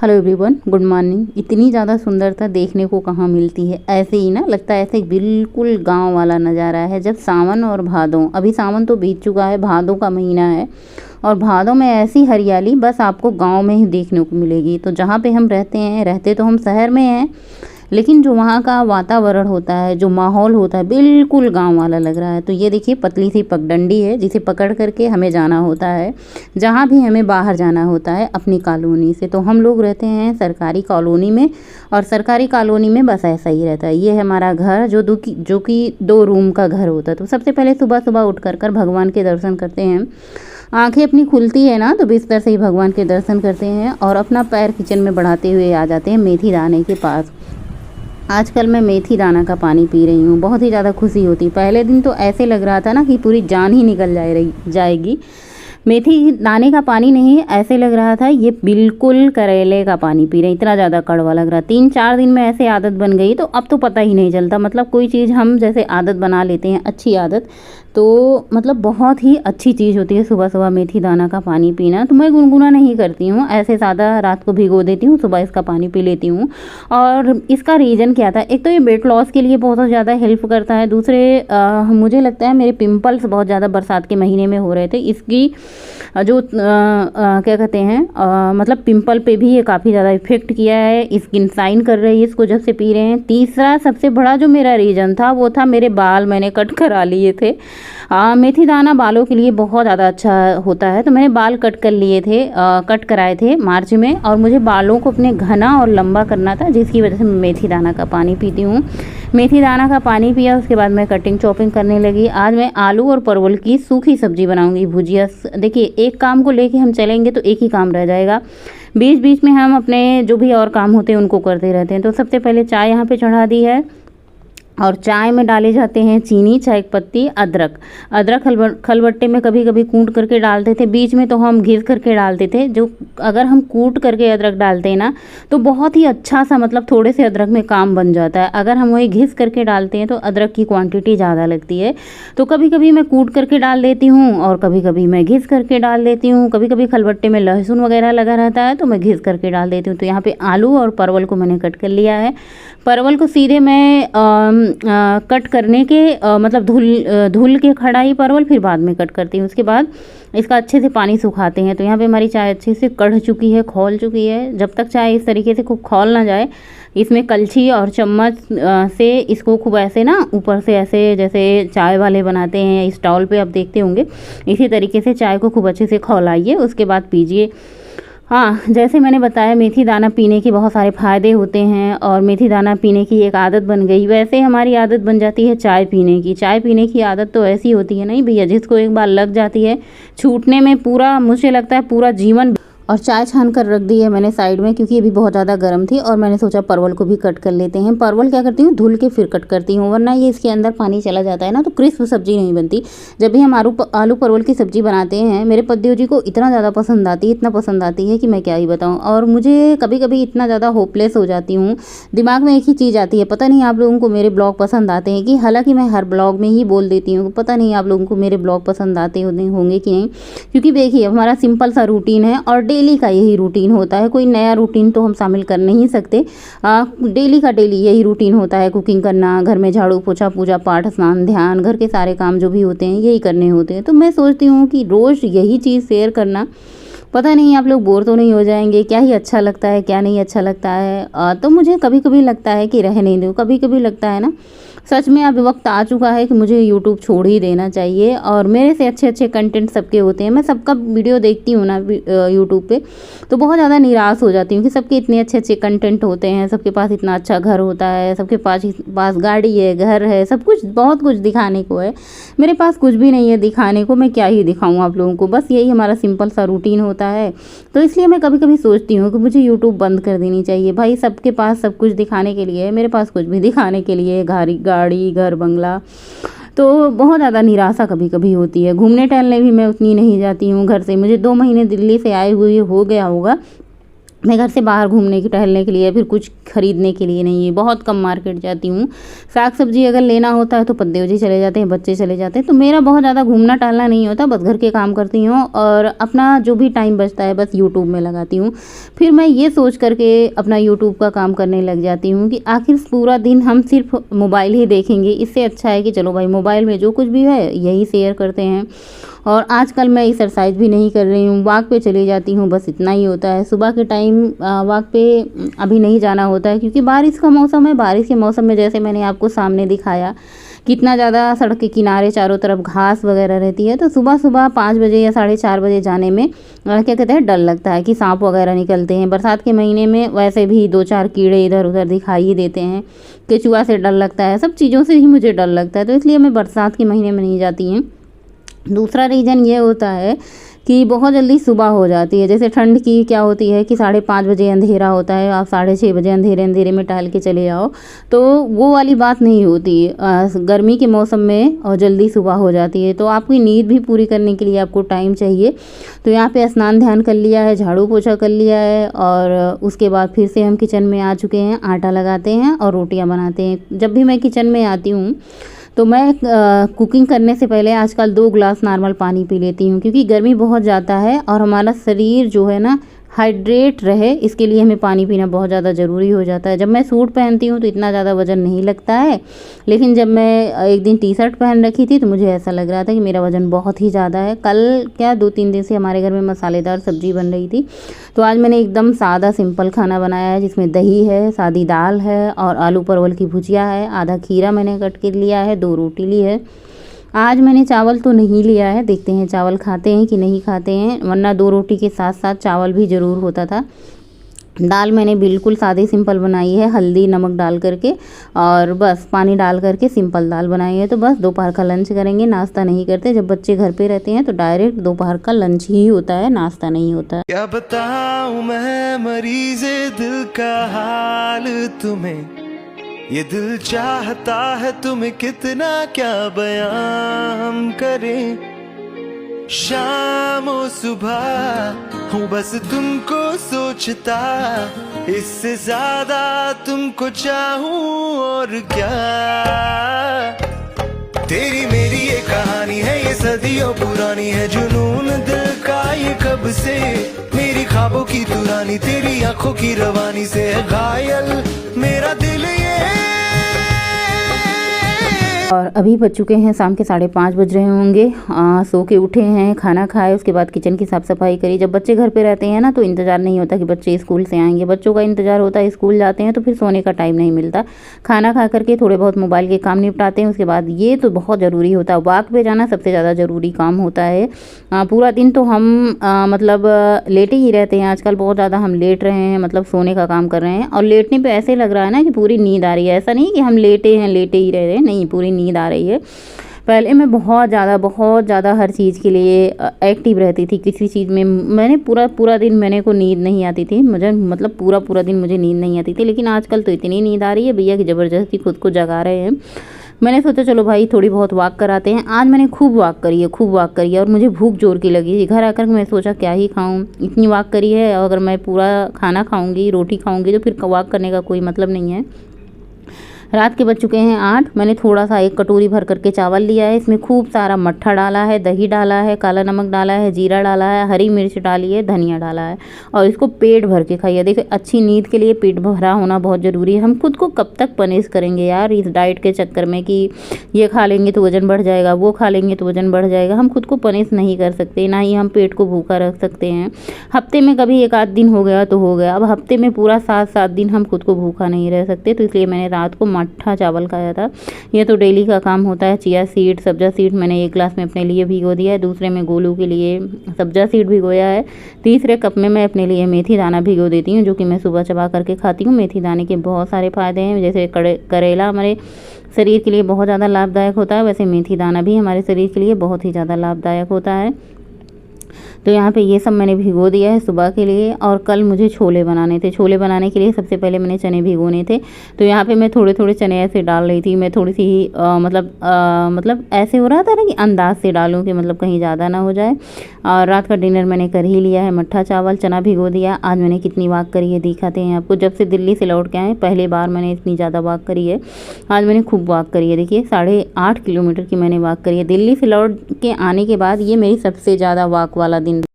Hello everyone, good morning. इतनी ज़्यादा सुंदरता देखने को कहाँ मिलती है। ऐसे ही ना लगता है, ऐसे बिल्कुल गांव वाला नज़ारा है। जब सावन और भादों, अभी सावन तो बीत चुका है, भादों का महीना है और भादों में ऐसी हरियाली बस आपको गांव में ही देखने को मिलेगी। तो जहाँ पे हम रहते हैं, रहते तो हम शहर में हैं, लेकिन जो वहाँ का वातावरण होता है, जो माहौल होता है, बिल्कुल गांव वाला लग रहा है। तो ये देखिए पतली सी पगडंडी है जिसे पकड़ करके हमें जाना होता है जहाँ भी हमें बाहर जाना होता है अपनी कॉलोनी से। तो हम लोग रहते हैं सरकारी कॉलोनी में और सरकारी कॉलोनी में बस ऐसा ही रहता है। ये है हमारा घर जो कि 2 रूम का घर होता है। तो सबसे पहले सुबह सुबह उठ कर भगवान के दर्शन करते हैं। आंखें अपनी खुलती है ना तो बिस्तर से ही भगवान के दर्शन करते हैं और अपना पैर किचन में बढ़ाते हुए आ जाते हैं मेथी दाने के पास। आजकल मैं मेथी दाना का पानी पी रही हूँ, बहुत ही ज़्यादा खुशी होती। पहले दिन तो ऐसे लग रहा था ना कि पूरी जान ही निकल जाएगी। मेथी दाने का पानी नहीं, ऐसे लग रहा था ये बिल्कुल करेले का पानी पी रहे हैं, इतना ज़्यादा कड़वा लग रहा। 3-4 दिन में ऐसे आदत बन गई तो अब तो पता ही नहीं चलता। मतलब कोई चीज़ हम जैसे आदत बना लेते हैं, अच्छी आदत, तो मतलब बहुत ही अच्छी चीज़ होती है सुबह सुबह मेथी दाना का पानी पीना। तो मैं गुनगुना नहीं करती हूँ, ऐसे सादा रात को भिगो देती हूँ, सुबह इसका पानी पी लेती हूँ। और इसका रीज़न क्या था, एक तो ये वेट लॉस के लिए बहुत ज़्यादा हेल्प करता है। दूसरे मुझे लगता है मेरे पिंपल्स बहुत ज़्यादा बरसात के महीने में हो रहे थे, इसकी जो क्या कहते हैं मतलब पिंपल पे भी ये काफ़ी ज़्यादा इफ़ेक्ट किया है। स्किन शाइन कर रही है इसको जब से पी रहे हैं। तीसरा सबसे बड़ा जो मेरा रीज़न था वो था मेरे बाल मैंने कट करा लिए थे। मेथी दाना बालों के लिए बहुत ज़्यादा अच्छा होता है, तो मैंने बाल कट कर लिए थे, कट कराए थे मार्च में, और मुझे बालों को अपने घना और लंबा करना था, जिसकी वजह से मैं मेथी दाना का पानी पीती हूँ। मेथी दाना का पानी पिया, उसके बाद मैं कटिंग चॉपिंग करने लगी। आज मैं आलू और परवल की सूखी सब्जी बनाऊंगी, भुजिया। देखिए एक काम को लेके हम चलेंगे तो एक ही काम रह जाएगा, बीच बीच में हम अपने जो भी और काम होते हैं उनको करते रहते हैं। तो सबसे पहले चाय यहाँ पे चढ़ा दी है और चाय में डाले जाते हैं चीनी, चाय पत्ती, अदरक। खलबट्टे में कभी कभी कूट करके डालते थे, बीच में तो हम घिस करके डालते थे। जो अगर हम कूट करके अदरक डालते हैं ना तो बहुत ही अच्छा सा, मतलब थोड़े से अदरक में काम बन जाता है। अगर हम वही घिस करके डालते हैं तो अदरक की क्वांटिटी ज़्यादा लगती है। तो कभी कभी मैं कूट करके डाल देती हूँ और कभी कभी मैं घिस करके डाल देती हूँ। कभी कभी खलबट्टे में लहसुन वगैरह लगा रहता है तो मैं घिस करके डाल देती हूँ। तो यहाँ पे आलू और परवल को मैंने कट कर लिया है। परवल को सीधे मैं कट करने के मतलब धुल के खड़ाई परवल फिर बाद में कट करती हूँ। उसके बाद इसका अच्छे से पानी सुखाते हैं। तो यहाँ पे हमारी चाय अच्छे से कढ़ चुकी है, खौल चुकी है। जब तक चाय इस तरीके से खूब खौल ना जाए, इसमें कलछी और चम्मच से इसको खूब ऐसे ना ऊपर से ऐसे जैसे चाय वाले बनाते हैं स्टॉल पे आप देखते होंगे, इसी तरीके से चाय को खूब अच्छे से खौलाइए, उसके बाद पीजिए। हाँ, जैसे मैंने बताया मेथी दाना पीने के बहुत सारे फ़ायदे होते हैं और मेथी दाना पीने की एक आदत बन गई, वैसे हमारी आदत बन जाती है चाय पीने की। चाय पीने की आदत तो ऐसी होती है नहीं भैया, जिसको एक बार लग जाती है छूटने में पूरा, मुझे लगता है पूरा जीवन। और चाय छान कर रख दी है मैंने साइड में, क्योंकि ये भी बहुत ज़्यादा गर्म थी और मैंने सोचा परवल को भी कट कर लेते हैं। परवल क्या करती हूँ, धुल के फिर कट करती हूँ, वरना ये इसके अंदर पानी चला जाता है ना तो क्रिस्प सब्जी नहीं बनती। जब भी हम आलू परवल की सब्ज़ी बनाते हैं, मेरे पतिदेव जी को इतना ज़्यादा पसंद आती है, इतना पसंद आती है कि मैं क्या ही बताऊँ। और मुझे कभी कभी इतना ज़्यादा होपलेस हो जाती हूँ, दिमाग में एक ही चीज़ आती है, पता नहीं आप लोगों को मेरे ब्लॉग पसंद आते हैं कि, हालाँकि मैं हर ब्लॉग में ही बोल देती हूँ, पता नहीं आप लोगों को मेरे ब्लॉग पसंद आते होंगे कि नहीं। क्योंकि देखिए हमारा सिंपल सा रूटीन है और डेली का यही रूटीन होता है, कोई नया रूटीन तो हम शामिल कर नहीं सकते। डेली का डेली यही रूटीन होता है, कुकिंग करना, घर में झाड़ू पोछा, पूजा पाठ, स्नान ध्यान, घर के सारे काम जो भी होते हैं यही करने होते हैं। तो मैं सोचती हूँ कि रोज़ यही चीज़ शेयर करना, पता नहीं आप लोग बोर तो नहीं हो जाएंगे, क्या ही अच्छा लगता है क्या नहीं अच्छा लगता है। तो मुझे कभी कभी लगता है कि रहने दो, कभी कभी लगता है ना सच में अब वक्त आ चुका है कि मुझे यूट्यूब छोड़ ही देना चाहिए। और मेरे से अच्छे अच्छे कंटेंट सबके होते हैं, मैं सबका वीडियो देखती हूँ ना यूट्यूब पे, तो बहुत ज़्यादा निराश हो जाती हूँ कि सबके इतने अच्छे अच्छे कंटेंट होते हैं, सबके पास इतना अच्छा घर होता है, सबके पास गाड़ी है, घर है, सब कुछ, बहुत कुछ दिखाने को है। मेरे पास कुछ भी नहीं है दिखाने को, मैं क्या ही दिखाऊँ आप लोगों को, बस यही हमारा सिंपल सा रूटीन होता है। तो इसलिए मैं कभी कभी सोचती हूँ कि मुझे यूट्यूब बंद कर देनी चाहिए। भाई सबके पास सब कुछ दिखाने के लिए है, मेरे पास कुछ भी दिखाने के लिए, गाड़ी, घर, बंगला, तो बहुत ज़्यादा निराशा कभी कभी होती है। घूमने टहलने भी मैं उतनी नहीं जाती हूँ घर से, मुझे 2 महीने दिल्ली से आए हुए हो गया होगा, मैं घर से बाहर घूमने की टहलने के लिए, फिर कुछ ख़रीदने के लिए नहीं है, बहुत कम मार्केट जाती हूँ। साग सब्जी अगर लेना होता है तो पद्देव जी चले जाते हैं, बच्चे चले जाते हैं, तो मेरा बहुत ज़्यादा घूमना टहलना नहीं होता, बस घर के काम करती हूँ और अपना जो भी टाइम बचता है बस यूट्यूब में लगाती हूँ। फिर मैं ये सोच करके अपना यूट्यूब का काम करने लग जाती हूँ कि आखिर पूरा दिन हम सिर्फ मोबाइल ही देखेंगे, इससे अच्छा है कि चलो भाई मोबाइल में जो कुछ भी है यही शेयर करते हैं। और आजकल मैं एक्सरसाइज भी नहीं कर रही हूँ, वॉक पे चली जाती हूँ, बस इतना ही होता है। सुबह के टाइम वॉक पे अभी नहीं जाना होता है क्योंकि बारिश का मौसम है। बारिश के मौसम में जैसे मैंने आपको सामने दिखाया कितना ज़्यादा सड़क के किनारे चारों तरफ घास वगैरह रहती है, तो सुबह सुबह 5 बजे या 4:30 बजे जाने में क्या कहते हैं, डर लगता है कि सांप वगैरह निकलते हैं। बरसात के महीने में वैसे भी 2-4 कीड़े इधर उधर दिखाई ही देते हैं, केचुआ से डर लगता है, सब चीज़ों से ही मुझे डर लगता है, तो इसलिए मैं बरसात के महीने में नहीं जाती हूँ। दूसरा रीज़न ये होता है कि बहुत जल्दी सुबह हो जाती है। जैसे ठंड की क्या होती है कि 5:30 बजे अंधेरा होता है, आप 6:30 बजे अंधेरे अंधेरे में टहल के चले जाओ, तो वो वाली बात नहीं होती। गर्मी के मौसम में और जल्दी सुबह हो जाती है, तो आपकी नींद भी पूरी करने के लिए आपको टाइम चाहिए। तो यहाँ पे स्नान ध्यान कर लिया है, झाड़ू पोछा कर लिया है और उसके बाद फिर से हम किचन में आ चुके हैं, आटा लगाते हैं और रोटियाँ बनाते हैं। जब भी मैं किचन में आती हूँ तो मैं कुकिंग करने से पहले आजकल 2 ग्लास नॉर्मल पानी पी लेती हूँ, क्योंकि गर्मी बहुत ज़्यादा है और हमारा शरीर जो है ना हाइड्रेट रहे, इसके लिए हमें पानी पीना बहुत ज़्यादा ज़रूरी हो जाता है। जब मैं सूट पहनती हूँ तो इतना ज़्यादा वज़न नहीं लगता है, लेकिन जब मैं एक दिन टी शर्ट पहन रखी थी तो मुझे ऐसा लग रहा था कि मेरा वज़न बहुत ही ज़्यादा है। कल क्या 2-3 दिन से हमारे घर में मसालेदार सब्ज़ी बन रही थी, तो आज मैंने एकदम सादा सिंपल खाना बनाया है, जिसमें दही है, सादी दाल है और आलू परवल की भुजिया है, आधा खीरा मैंने कट के लिया है, 2 रोटी ली है। आज मैंने चावल तो नहीं लिया है, देखते हैं चावल खाते हैं कि नहीं खाते हैं, वरना 2 रोटी के साथ साथ चावल भी ज़रूर होता था। दाल मैंने बिल्कुल सादी सिंपल बनाई है, हल्दी नमक डाल करके और बस पानी डाल करके सिंपल दाल बनाई है। तो बस दोपहर का लंच करेंगे, नाश्ता नहीं करते। जब बच्चे घर पे रहते हैं तो डायरेक्ट दोपहर का लंच ही होता है, नाश्ता नहीं होता है। क्या बताऊं मैं मरीज़े दिल का हाल तुम्हें, ये दिल चाहता है तुम्हें कितना, क्या बयां हम करें। शाम और सुबह हूँ बस तुमको सोचता, इससे ज्यादा तुमको चाहूं और क्या। तेरी मेरी ये कहानी है, ये सदियों पुरानी है, जुनून दिल का ये कब से, मेरी ख्वाबों की दुरानी, तेरी आंखों की रवानी से है घायल मेरा दिल ये। और अभी बज चुके हैं शाम के 5:30 बज रहे होंगे। सो के उठे हैं, खाना खाए, उसके बाद किचन की साफ़ सफाई करी। जब बच्चे घर पे रहते हैं ना तो इंतज़ार नहीं होता कि बच्चे स्कूल से आएंगे, बच्चों का इंतज़ार होता है स्कूल जाते हैं, तो फिर सोने का टाइम नहीं मिलता। खाना खा करके थोड़े बहुत मोबाइल के काम निपटाते हैं, उसके बाद ये तो बहुत ज़रूरी होता है, वॉक पे जाना सबसे ज़्यादा ज़रूरी काम होता है। पूरा दिन तो हम मतलब लेटे ही रहते हैं, आजकल बहुत ज़्यादा हम लेट रहे हैं, मतलब सोने का काम कर रहे हैं। और लेटने पर ऐसे लग रहा है ना कि पूरी नींद आ रही है, ऐसा नहीं कि हम लेटे हैं लेटे ही रह रहे हैं, नहीं, पूरी नींद आ रही है। पहले मैं बहुत ज़्यादा हर चीज़ के लिए एक्टिव रहती थी, किसी चीज़ में मैंने पूरा दिन मैंने को नींद नहीं आती थी, मुझे मतलब पूरा दिन मुझे नींद नहीं आती थी। लेकिन आजकल तो इतनी नींद आ रही है भैया कि ज़बरदस्ती खुद को जगा रहे हैं। मैंने सोचा चलो भाई थोड़ी बहुत वॉक कराते हैं। आज मैंने खूब वॉक करी है और मुझे भूख जोर की लगी थी। घर आकर मैं सोचा क्या ही खाऊं, इतनी वॉक करी है, अगर मैं पूरा खाना खाऊंगी, रोटी खाऊंगी तो फिर वॉक करने का कोई मतलब नहीं है। रात के बज चुके हैं 8। मैंने थोड़ा सा 1 कटोरी भर करके चावल लिया है, इसमें खूब सारा मट्ठा डाला है, दही डाला है, काला नमक डाला है, जीरा डाला है, हरी मिर्च डाली है, धनिया डाला है और इसको पेट भर के खाइए। देखिए अच्छी नींद के लिए पेट भरा होना बहुत ज़रूरी है। हम खुद को कब तक पनिश करेंगे यार इस डाइट के चक्कर में कि ये खा लेंगे तो वज़न बढ़ जाएगा, वो खा लेंगे तो वज़न बढ़ जाएगा। हम खुद को पनिश नहीं कर सकते, ना ही हम पेट को भूखा रख सकते हैं। हफ्ते में कभी 1 आध दिन हो गया तो हो गया, अब हफ्ते में पूरा 7 दिन हम खुद को भूखा नहीं रह सकते। तो इसलिए मैंने रात को मट्ठा चावल खाया था। ये तो डेली का काम होता है। चिया सीड, सब्जा सीड मैंने 1 ग्लास में अपने लिए भिगो दिया है, दूसरे में गोलू के लिए सब्जा सीड भिगोया है, तीसरे कप में मैं अपने लिए मेथी दाना भिगो देती हूँ, जो कि मैं सुबह चबा करके खाती हूँ। मेथी दाने के बहुत सारे फ़ायदे हैं, जैसे करेला हमारे शरीर के लिए बहुत ज़्यादा लाभदायक होता है, वैसे मेथी दाना भी हमारे शरीर के लिए बहुत ही ज़्यादा लाभदायक होता है। तो यहाँ पे ये सब मैंने भिगो दिया है सुबह के लिए। और कल मुझे छोले बनाने थे। छोले बनाने के लिए सबसे पहले मैंने चने भिगोने थे। तो यहाँ पे मैं थोड़े थोड़े चने ऐसे डाल रही थी। मैं थोड़ी सी मतलब ऐसे हो रहा था ना कि अंदाज से डालूँ कि मतलब कहीं ज़्यादा ना हो जाए। और रात का डिनर मैंने कर ही लिया है। मट्ठा चावल, चना भिगो दिया। आज मैंने कितनी वॉक करी है दिखाते हैं आपको। जब से दिल्ली से लौट के आए पहली बार मैंने इतनी ज़्यादा वॉक करी है। आज मैंने खूब वॉक करी है। देखिए 8.5 किलोमीटर की मैंने वॉक करी है। दिल्ली से लौट के आने के बाद ये मेरी सबसे ज़्यादा वॉक वाला दिन